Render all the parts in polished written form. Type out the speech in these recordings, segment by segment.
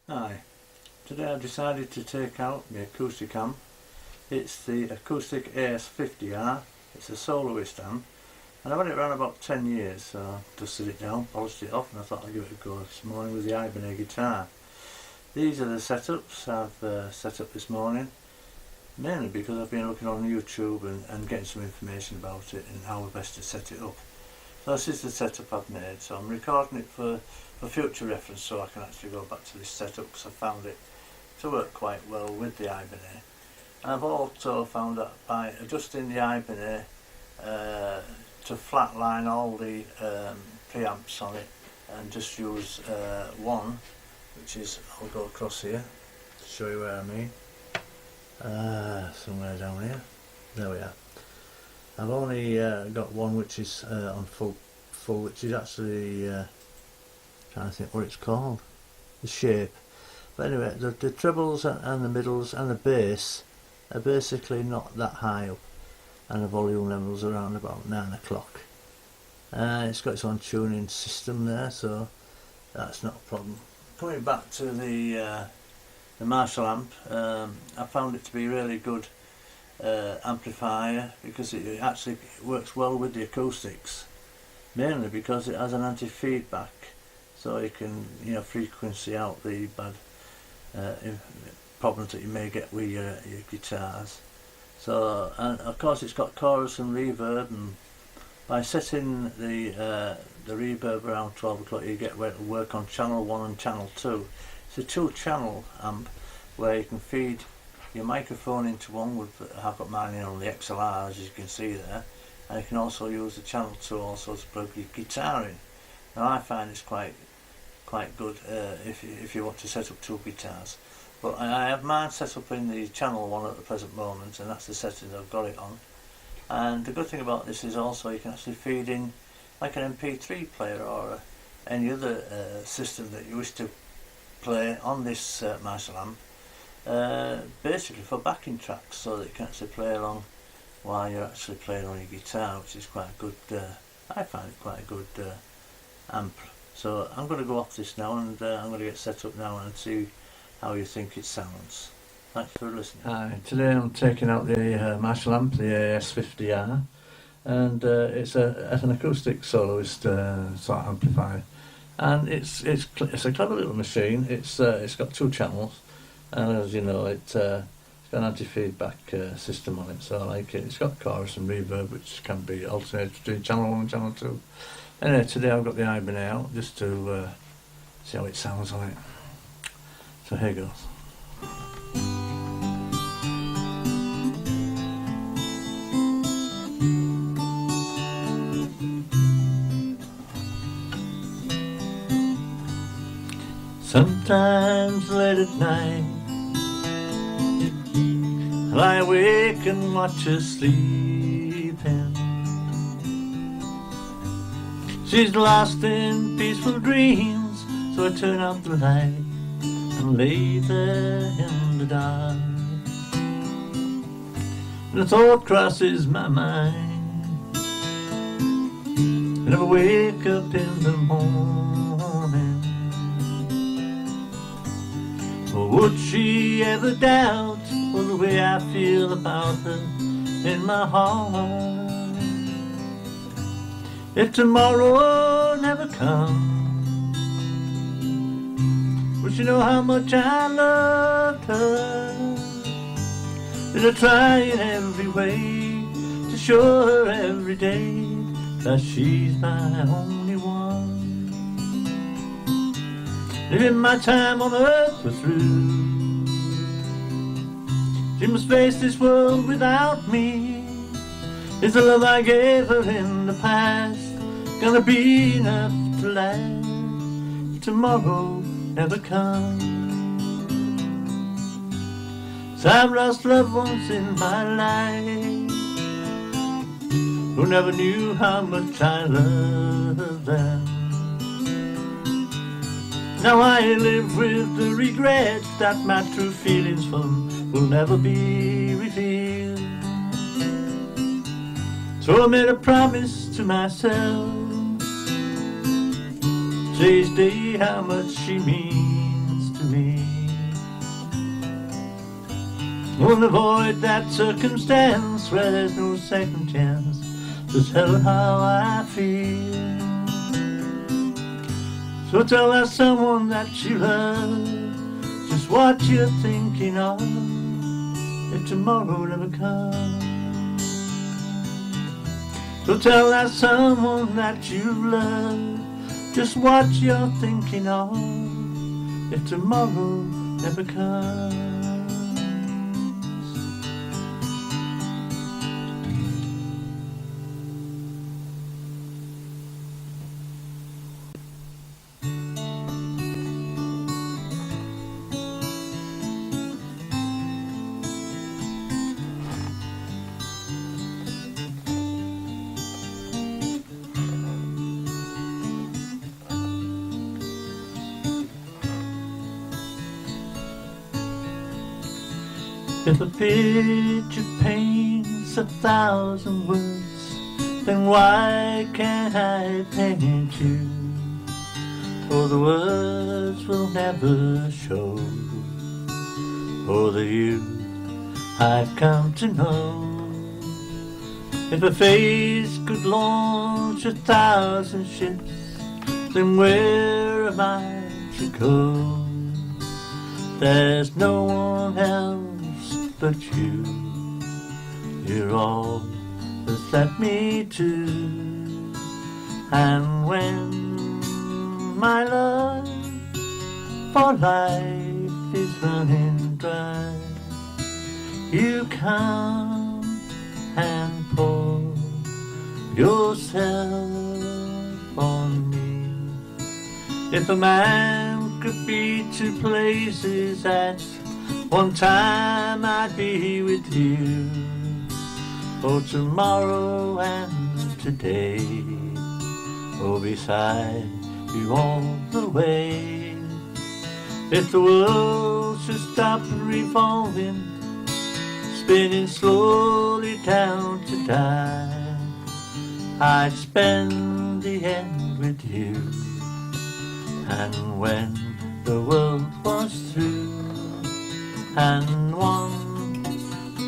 Hi, today I've decided to take out my acoustic amp. It's the Acoustic AS50R, it's a soloist amp, and I've had it around about 10 years, so I dusted it down, polished it off, and I thought I'd give it a go this morning with the Ibanez guitar. These are the setups I've set up this morning, mainly because I've been looking on YouTube and getting some information about it and how best to set it up. So this is the setup I've made, so I'm recording it for future reference so I can actually go back to this setup because I found it to work quite well with the Ibanez. And I've also found that by adjusting the Ibanez to flatline all the preamps on it and just use one, which is, I'll go across here to show you where I mean. Somewhere down here, there we are. I've only got one which is on full, which is actually trying to think what it's called, the shape. But anyway, the trebles and the middles and the bass are basically not that high up, and the volume levels around about 9 o'clock. It's got its own tuning system there, so that's not a problem. Coming back to the Marshall amp, I found it to be a really good amplifier because it actually works well with the acoustics, mainly because it has an anti-feedback, so you can frequency out the bad problems that you may get with your guitars. So, and of course it's got chorus and reverb, and by setting the reverb around 12 o'clock you get where it'll work on channel 1 and channel 2. It's a 2-channel amp where you can feed your microphone into one. I've got mine in on the XLR, as you can see there, and you can also use the channel 2 also to plug your guitar in. Now I find it's quite good if you want to set up 2 guitars, but I have mine set up in the channel 1 at the present moment, and that's the setting I've got it on. And the good thing about this is also you can actually feed in like an MP3 player or any other system that you wish to play on this Marshall amp, basically for backing tracks, so that you can actually play along while you're actually playing on your guitar, which is quite a good, I find it quite a good amp. So I'm going to go off this now, and I'm going to get set up now and see how you think it sounds. Thanks for listening. Hi, today I'm taking out the Marshall amp, the AS50R, and it's an acoustic soloist sort of amplifier, and it's a clever little machine. It's got 2 channels, and as you know, it's got an anti-feedback system on it, so I like it. It's got chorus and reverb, which can be alternated between channel 1 and channel 2. Anyway, today I've got the Ibanez out just to see how it sounds on it. So here goes. Sometimes late at night I lie awake and watch her sleeping. She's lost in peaceful dreams, so I turn out the light and lay there in the dark. And the thought crosses my mind, I never wake up in the morning. Or would she ever doubt the way I feel about her in my heart? If tomorrow never comes, would she know how much I loved her? Did I try in every way to show her every day that she's my only one? Living my time on earth was through, she must face this world without me. Is the love I gave her in the past gonna be enough to last? Tomorrow never comes. So I've lost loved ones in my life who never knew how much I loved them. Now I live with the regret that my true feelings for them will never be revealed. So I made a promise to myself, to each day how much she means to me. Won't avoid that circumstance where there's no second chance to tell how I feel. So tell that someone that you love just what you're thinking of if tomorrow never comes. So tell that someone that you love just what you're thinking of if tomorrow never comes. If a picture paints 1,000 words, then why can't I paint you? For the words will never show for the you I've come to know. If a face could launch 1,000 ships, then where am I to go? There's no one else but you. You're all that's left me to. And when my love for life is running dry, you come and pour yourself on me. If a man could be two places at one time, I'd be with you, oh tomorrow and today, oh beside you all the way. If the world should stop revolving, spinning slowly down to die, I'd spend the end with you. And when the world was through, and one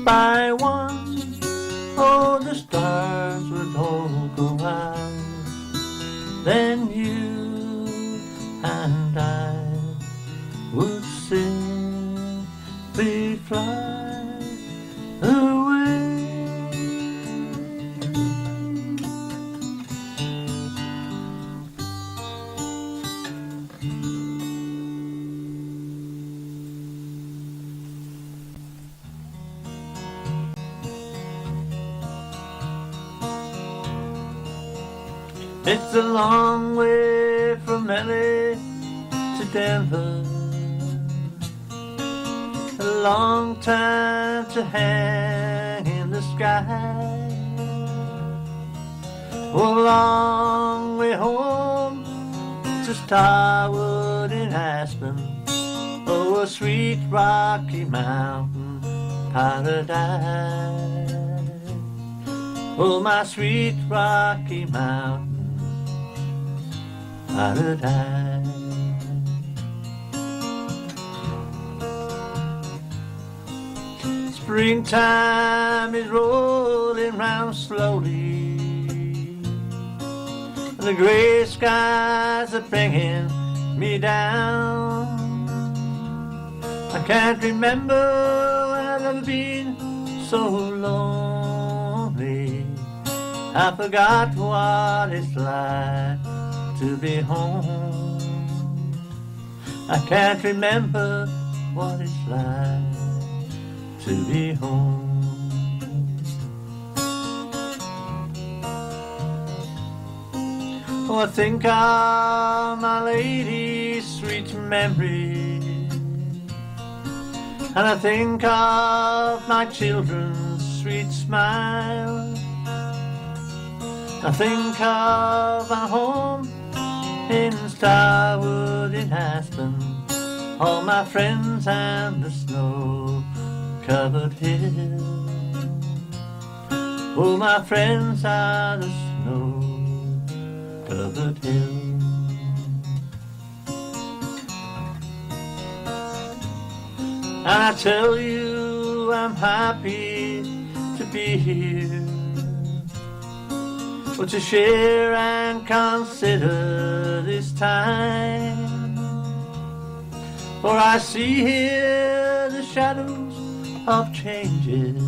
by one, oh, the stars would all go out, then you and I would simply fly away. It's a long way from LA to Denver, a long time to hang in the sky, a long way home to Starwood in Aspen, oh, a sweet Rocky Mountain paradise, oh, my sweet Rocky Mountain paradise. Springtime is rolling round slowly, and the gray skies are bringing me down. I can't remember when I've ever been so lonely. I forgot what it's like to be home. I can't remember what it's like to be home. Oh, I think of my lady's sweet memory, and I think of my children's sweet smile. I think of our home in Starwood in Aspen, all my friends and the snow-covered hills. Oh, my friends are the snow-covered hills. And I tell you I'm happy to be here, but to share and consider this time. For I see here the shadows of changes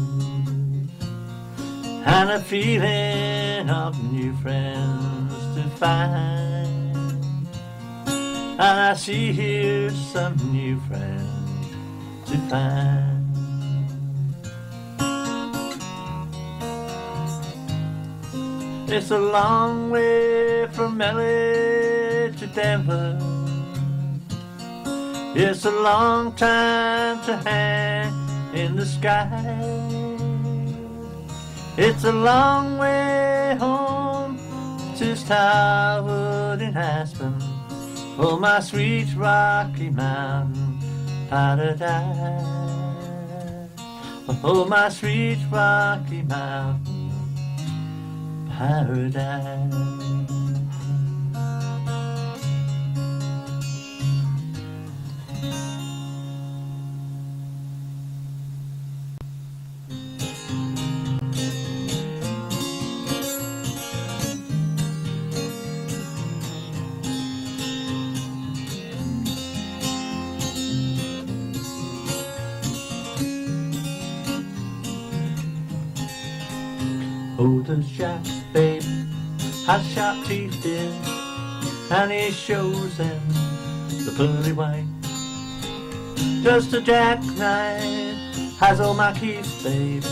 and a feeling of new friends to find. And I see here some new friends to find. It's a long way from LA to Denver. It's a long time to hang in the sky. It's a long way home to Starwood in Aspen, oh my sweet Rocky Mountain paradise. Oh my sweet Rocky Mountain paradise. Oh, the Jack, babe, has sharp teeth, dear, and he shows them the pearly white. Just a jackknife has all my keys, babe,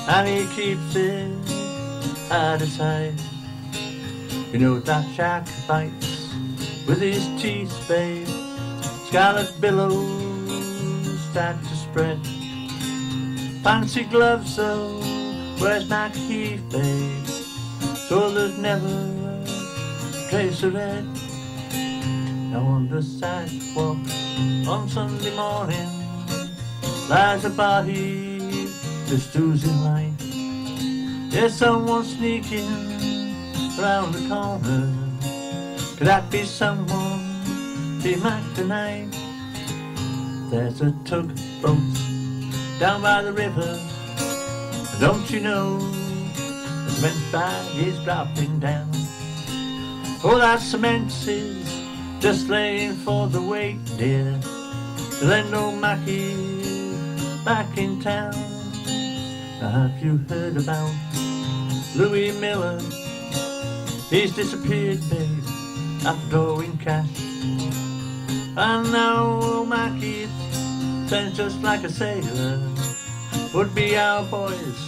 and he keeps it out of sight. You know that Jack bites with his teeth, babe, scarlet billows start to spread. Fancy gloves, though, where's my Keith, babe? So there's never a trace of red. Now on the sidewalk on Sunday morning lies a body just oozing light. There's someone sneaking around the corner. Could that be someone be Mac tonight? There's a tugboat down by the river. Don't you know the cement bag is dropping down? Oh, that cement is just laying for the weight, dear. Then old Mackie's back in town. Now have you heard about Louis Miller? He's disappeared, babe, after drawing cash. And now old Mackie turns just like a sailor. Would be our boys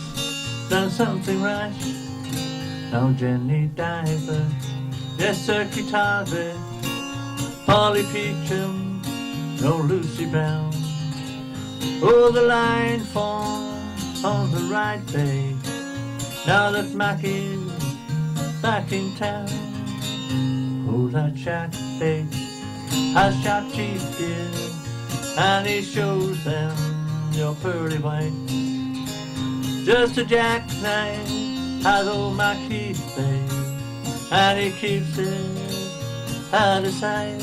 done something rash. Now Jenny Diver, yes Turkey Tarver, Polly Peachum, no Lucy Brown. Oh, the line forms on the right, babe, now that Mackie's back in town. Oh, that Jack, babe, has sharp teeth, dear, and he shows them your pearly white. Just a jackknife has old my keys, babe, and he keeps it out of sight.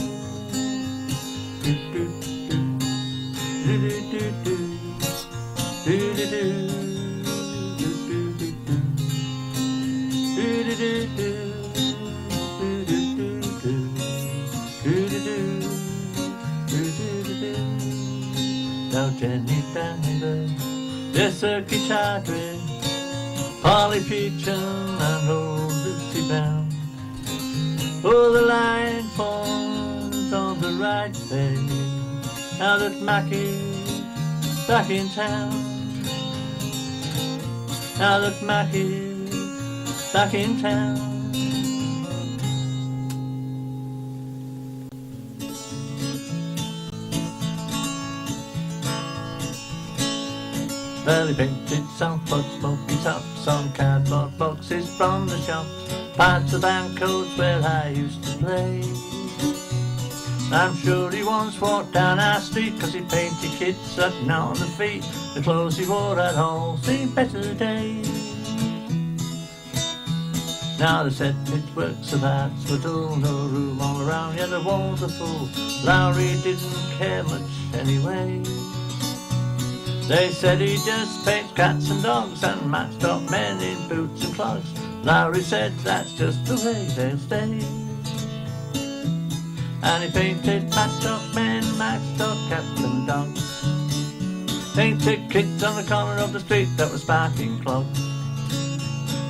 Do do do do do do do do do do do do. Now Jenny Diver, yes Turkey Tarver, Polly Peachum and old Lucy Brown. Oh, the line forms on the right, babe, now that Mackie's back in town. Now that Mackie's back in town. Early painted soundbox, smoky tops on cardboard boxes from the shops, parts of band codes where I used to play. I'm sure he once walked down our street 'cause he painted kids sitting on the feet. The clothes he wore had all seen better days. Now they said his works of art were dull, no room all around, yeah the walls are full. Lowry didn't care much anyway. They said he just paints cats and dogs and matched up men in boots and clogs. Larry said that's just the way they'll stay. And he painted matched up men, matched up cats and dogs. Painted kids on the corner of the street that were sparking clogs.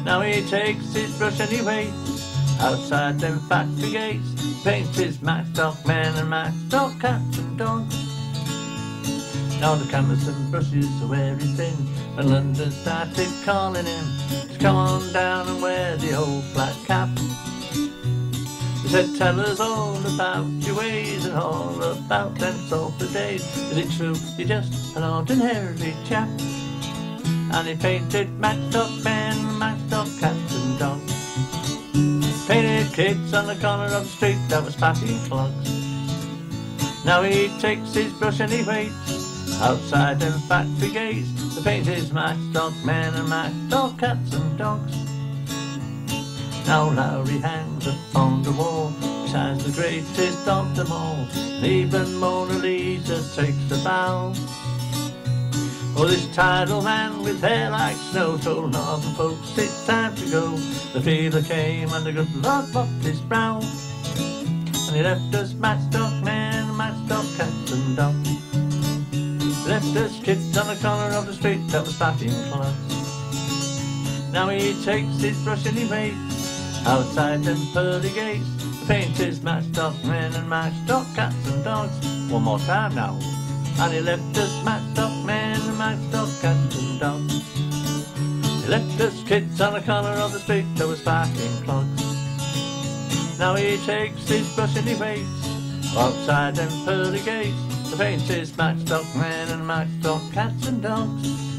Now he takes his brush and he waits outside them factory gates. Paints his matched up men and matched up cats and dogs. Now the canvas and brushes are wearing thin, and London started calling him to come on down and wear the old flat cap. They said, tell us all about your ways and all about them sulphur days. Is it true you're just an ordinary chap? And he painted matched up men, matched up cats and dogs. Painted kids on the corner of the street that was passing clogs. Now he takes his brush and he waits outside them factory gates to paint his matched up men and matched up cats and dogs. Now Lowry hangs upon the wall beside the greatest of them all, and even Mona Lisa takes a bow. Oh, this tidal man with hair like snow told northern folks it's time to go. The fever came and the good Lord mopped his brow, and he left us matched up men, matched up cats and dogs. He left us kids on the corner of the street that was sparking clogs. Now he takes his brush and he waits outside them pearly gates to paint his matched up men and matched up cats and dogs. One more time now. And he left us matched up men and matched up cats and dogs. He left us kids on the corner of the street that was sparking clogs. Now he takes his brush and he waits outside them pearly gates to paint his matched up men and matched up cats and dogs.